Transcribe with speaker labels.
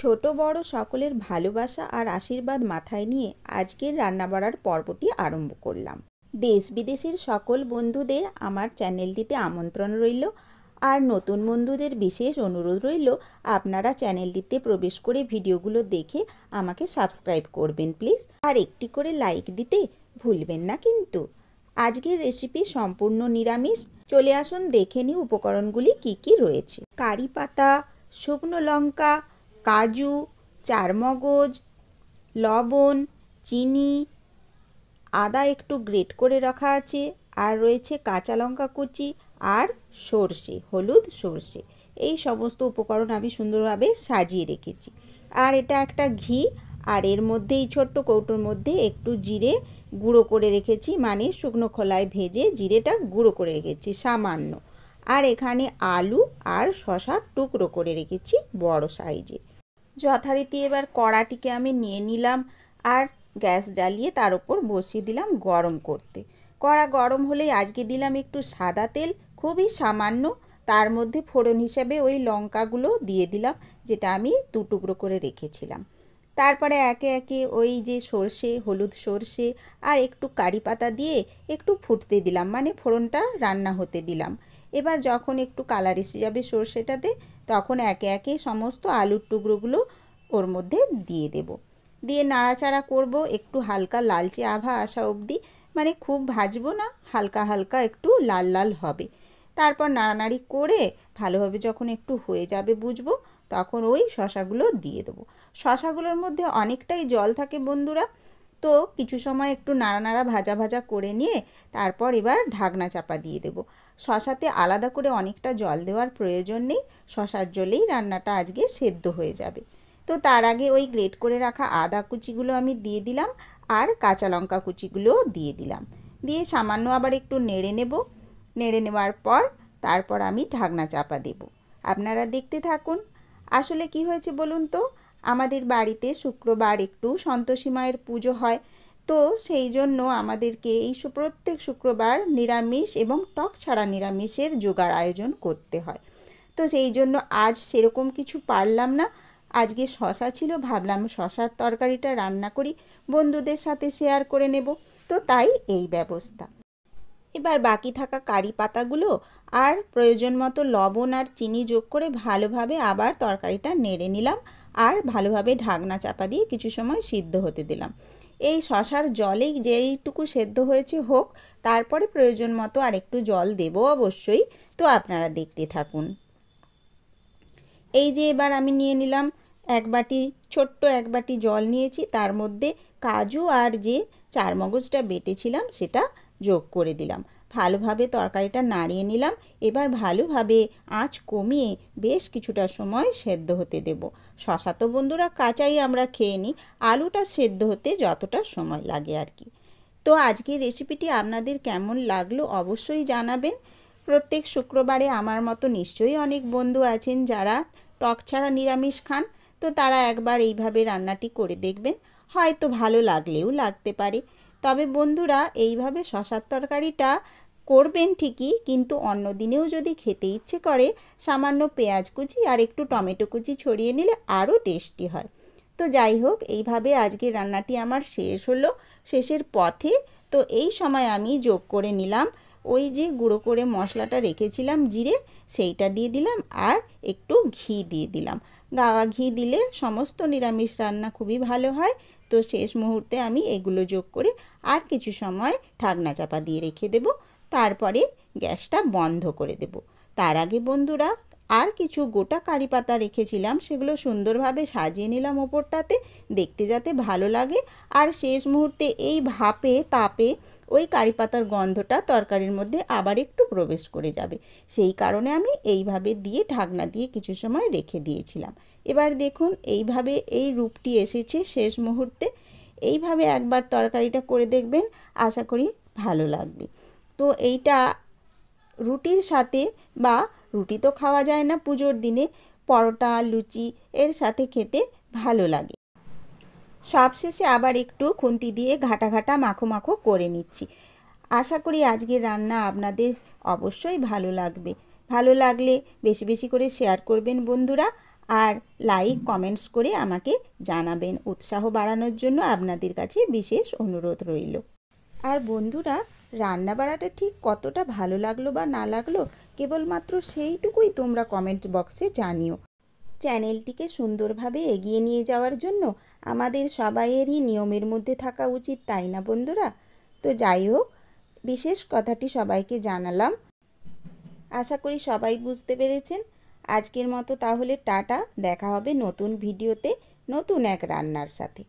Speaker 1: ছোট বড় সকলের ভালোবাসা আর আশীর্বাদ মাথায় নিয়ে আজকের রান্না বাড়ার পর্বটি আরম্ভ করলাম। দেশ বিদেশের সকল বন্ধুদের আমার চ্যানেলটিতে আমন্ত্রণ রইল, আর নতুন বন্ধুদের বিশেষ অনুরোধ রইল আপনারা চ্যানেলটিতে প্রবেশ করে ভিডিওগুলো দেখে আমাকে সাবস্ক্রাইব করবেন প্লিজ, আর একটি করে লাইক দিতে ভুলবেন না কিন্তু। আজকের রেসিপি সম্পূর্ণ নিরামিষ। চলে আসুন দেখে নিই উপকরণগুলি কি কি রয়েছে। কারি পাতা, শুকনো লঙ্কা, কাজু, চারমগজ, লবণ, চিনি, আদা একটু গ্রেট করে রাখা আছে, আর রয়েছে কাঁচা লঙ্কা কুচি আর সর্ষে, হলুদ সর্ষে। এই সমস্ত উপকরণ আমি সুন্দরভাবে সাজিয়ে রেখেছি। আর এটা একটা ঘি, আর এর মধ্যে এই ছোট্ট কৌটোর মধ্যে একটু জিরে গুঁড়ো করে রেখেছি, মানে শুকনো খোলায় ভেজে জিরেটা গুঁড়ো করে রেখেছি সামান্য। আর এখানে আলু আর শশার টুকরো করে রেখেছি বড় সাইজে। যথারীতি এবার কড়াটিকে আমি নিয়ে নিলাম আর গ্যাস জ্বালিয়ে তার উপর বসিয়ে দিলাম গরম করতে। কড়া গরম হলেই আজকে দিলাম একটু সাদা তেল, খুবই সামান্য। তার মধ্যে ফোড়ন হিসেবে ওই লঙ্কাগুলো দিয়ে দিলাম, যেটা আমি দু টুকরো করে রেখেছিলাম। তারপরে একে একে ওই যে সর্ষে, হলুদ সর্ষে আর একটু কারি পাতা দিয়ে একটু ফুটতে দিলাম, মানে ফোড়নটা রান্না হতে দিলাম। এবার যখন একটু কালার এসে যাবে সর্ষেটাতে, তখন একে একে সমস্ত আলুর টুকরোগুলো ওর মধ্যে দিয়ে দেব। দিয়ে নাড়াচাড়া করব একটু হালকা লালচে আভা আসা অবধি, মানে খুব ভাজবো না, হালকা হালকা একটু লাল লাল হবে। তারপর নাড়ানাড়ি করে ভালোভাবে যখন একটু হয়ে যাবে বুঝবো, তখন ওই শশাগুলো দিয়ে দেবো। শশাগুলোর মধ্যে অনেকটাই জল থাকে বন্ধুরা, তো কিছু সময় একটু নাড়া ভাজা ভাজা করে নিয়ে তারপর এবার ঢাকনা চাপা দিয়ে দেব। শশাতে আলাদা করে অনেকটা জল দেওয়ার প্রয়োজন নেই, শশার জলেই রান্নাটা আজকে সেদ্ধ হয়ে যাবে। তো তার আগে ওই গ্রেট করে রাখা আদা কুচিগুলো আমি দিয়ে দিলাম, আর কাঁচা লঙ্কা কুচিগুলোও দিয়ে দিলাম। দিয়ে সামান্য আবার একটু নেড়ে নেব। নেড়ে নেওয়ার পর তারপর আমি ঢাকনা চাপা দেব। আপনারা দেখতে থাকুন। আসলে কি হয়েছে বলুন তো, আমাদের বাড়িতে শুক্রবার একটু সন্তোষী মায়ের পুজো হয়, তো সেই জন্য আমাদেরকে এই প্রত্যেক শুক্রবার নিরামিষ এবং টক ছাড়া নিরামিষের জোগাড় আয়োজন করতে হয়। তো সেই জন্য আজ সেরকম কিছু পারলাম না। আজকে শশা ছিল, ভাবলাম শশার তরকারিটা রান্না করি, বন্ধুদের সাথে শেয়ার করে নেব, তো তাই এই ব্যবস্থা। এবার বাকি থাকা কারি পাতাগুলো আর প্রয়োজন মতো লবণ আর চিনি যোগ করে ভালোভাবে আবার তরকারিটা নেড়ে নিলাম, আর ভালোভাবে ঢাকনা চাপা দিয়ে কিছু সময় সিদ্ধ হতে দিলাম। এই শশার জলেই যেইটুকু সেদ্ধ হয়েছে হোক, তারপরে প্রয়োজন মতো আর একটু জল দেব অবশ্যই, তো আপনারা দেখতে থাকুন। এই যে এবার আমি নিয়ে নিলাম ছোট্ট এক বাটি জল নিয়েছি, তার মধ্যে কাজু আর যে চারমগজটা বেটেছিলাম সেটা যোগ করে দিলাম। ভালোভাবে তরকারিটা নাড়িয়ে নিলাম। এবার ভালোভাবে আঁচ কমিয়ে বেশ কিছুটা সময় সেদ্ধ হতে দেব। শশা তো বন্ধুরা কাঁচাই আমরা খেয়ে নিই, আলুটা সেদ্ধ হতে যতটা সময় লাগে আর কি। তো আজকের রেসিপিটি আপনাদের কেমন লাগলো অবশ্যই জানাবেন। প্রত্যেক শুক্রবারে আমার মতো নিশ্চয়ই অনেক বন্ধু আছেন যারা টক ছাড়া নিরামিষ খান, তো তারা একবার এইভাবে রান্নাটি করে দেখবেন, হয়তো ভালো লাগলেও লাগতে পারে। তবে বন্ধুরা এইভাবে শশার তরকারিটা করবেন ঠিকই, কিন্তু অন্য দিনেও যদি খেতে ইচ্ছে করে সামান্য পেঁয়াজ কুচি আর একটু টমেটো কুচি ছড়িয়ে নিলে আরও টেস্টি হয়। তো যাই হোক, এইভাবে আজকের রান্নাটি আমার শেষ হলো, শেষের পথে। তো এই সময় আমি যোগ করে নিলাম ওই যে গুঁড়ো করে মশলাটা রেখেছিলাম জিরে, সেইটা দিয়ে দিলাম, আর একটু ঘি দিয়ে দিলাম। গাওয়া ঘি দিলে সমস্ত নিরামিষ রান্না খুবই ভালো হয়। তো শেষ মুহূর্তে আমি এগুলো যোগ করে আর কিছু সময় ঢাকনা চাপা দিয়ে রেখে দেব, তারপরে গ্যাসটা বন্ধ করে দেব। তার আগে বন্ধুরা আর কিছু গোটা কারি পাতা রেখেছিলাম, সেগুলো সুন্দরভাবে সাজিয়ে নিলাম ওপরটাতে, দেখতে যাতে ভালো লাগে। আর শেষ মুহূর্তে এই ভাপে তাপে ওই কারি পাতার গন্ধটা তরকারির মধ্যে আবার একটু প্রবেশ করে যাবে, সেই কারণে আমি এইভাবে দিয়ে ঢাকনা দিয়ে কিছু সময় রেখে দিয়েছিলাম। এবার দেখুন এইভাবে এই রূপটি এসেছে শেষ মুহূর্তে। এইভাবে একবার তরকারিটা করে দেখবেন, আশা করি ভালো লাগবে। তো এইটা রুটির সাথে, বা রুটি তো খাওয়া যায় না পুজোর দিনে, পরোটা লুচি এর সাথে খেতে ভালো লাগে। সবশেষে আবার একটু খুন্তি দিয়ে ঘাটা ঘাটা মাখো মাখো করে নিচ্ছি। আশা করি আজকের রান্না আপনাদের অবশ্যই ভালো লাগবে। ভালো লাগলে বেশি বেশি করে শেয়ার করবেন বন্ধুরা, আর লাইক কমেন্টস করে আমাকে জানাবেন। উৎসাহ বাড়ানোর জন্য আপনাদের কাছে বিশেষ অনুরোধ রইল। আর বন্ধুরা, রান্না বাড়াটা ঠিক কতটা ভালো লাগলো বা না লাগলো কেবলমাত্র সেইটুকুই তোমরা কমেন্ট বক্সে জানিও। চ্যানেলটিকে সুন্দরভাবে এগিয়ে নিয়ে যাওয়ার জন্য আমাদের সবাইয়েরই নিয়মের মধ্যে থাকা উচিত, তাই না বন্ধুরা? তো যাই হোক, বিশেষ কথাটি সবাইকে জানালাম। আশা করি সবাই বুঝতে পেরেছেন। আজকের মতো তাহলে টাটা, দেখা হবে নতুন ভিডিওতে নতুন এক রান্নার সাথে।